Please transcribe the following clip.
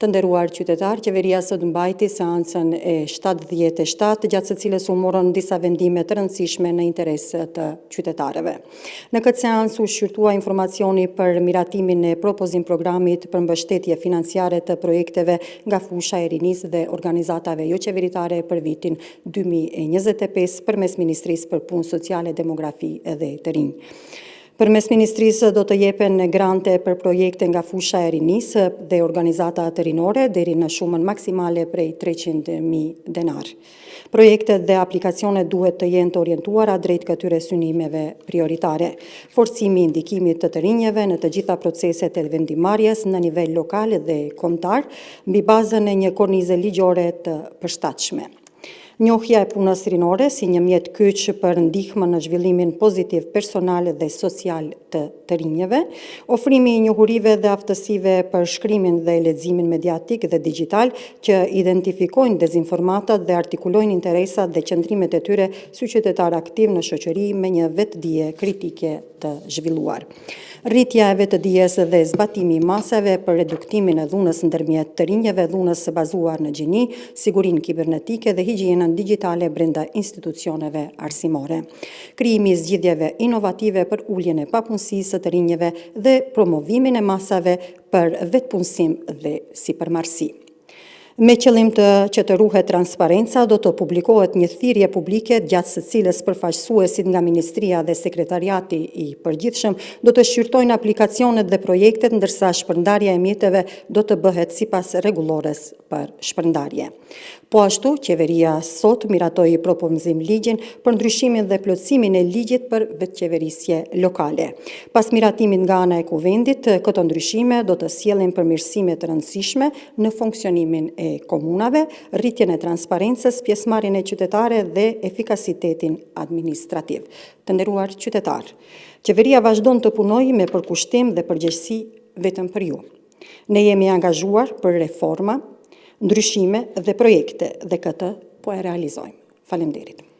Të nderuar qytetar, qeveria sot mbajti seancën e 77, gjatë së cilës u morën disa vendime të rëndësishme në interes të qytetarëve. Në këtë seancë u shqyrtua informacioni për miratimin e propozim programit për mbështetje financiare të projekteve nga fusha e rinisë dhe organizatave jo qeveritare për vitin 2025 përmes Ministrisë për Punë Sociale, Demografi dhe të rinj. Përmes Ministrisë do të jepen grante për projekte nga fusha e rinisë dhe organizata të rinore deri në shumën maksimale prej 300.000 denar. Projektet dhe aplikacionet duhet të jenë të orientuara drejt këtyre synimeve prioritare. Forcimi i ndikimit të rinjeve në të gjitha proceset e vendimarrjes në nivel lokal dhe kombëtar, mbi bazën e një kornize ligjore të përshtatshme. Njohja e punës rinore si një mjet kyç për ndihmë në zhvillimin pozitiv personal dhe social të rinjeve, ofrimi i njohurive dhe aftësive për shkrimin dhe leximin mediatik dhe digital që identifikojnë dezinformatat dhe artikulojnë interesat dhe qëndrimet e tyre si qytetar aktiv në shoqëri me një vetëdije kritike të zhvilluar. Rritja e vetëdijes dhe zbatimi i masave për reduktimin e dhunës ndërmjet të rinjeve, dhunës së bazuar në gjini, sigurinë kibernetike dhe higjienën digjitale brenda institucioneve arsimore. Krijimi i zgjidhjeve inovative për uljen e papunësisë të rinjeve dhe promovimin e masave për vetpunësim dhe sipërmarrësi. Me qëllim që të ruhet transparenca, do të publikohet një thirrje publike gjatë së cilës përfaqësuesit nga Ministria dhe Sekretariati i Përgjithshëm do të shqyrtojnë aplikacionet dhe projektet, ndërsa shpërndarja e mjeteve do të bëhet sipas rregullores për shpërndarje. Po ashtu, qeveria sot miratoi propozim ligjin për ndryshimin dhe plotësimin e ligjit për vetëqeverisje lokale. Pas miratimit nga ana e Kuvendit, këto ndryshime do të sjellin përmirësime të rëndësishme në funksionimin e komunave, rritjen e transparencës, pjesëmarrjen e qytetare dhe efikasitetin administrativ. Të nderuar qytetar, qeveria vazhdon të punojë me përkushtim dhe përgjegjësi vetëm për ju. Ne jemi angazhuar për reforma, ndryshime dhe projekte dhe këtë po e realizojmë. Faleminderit.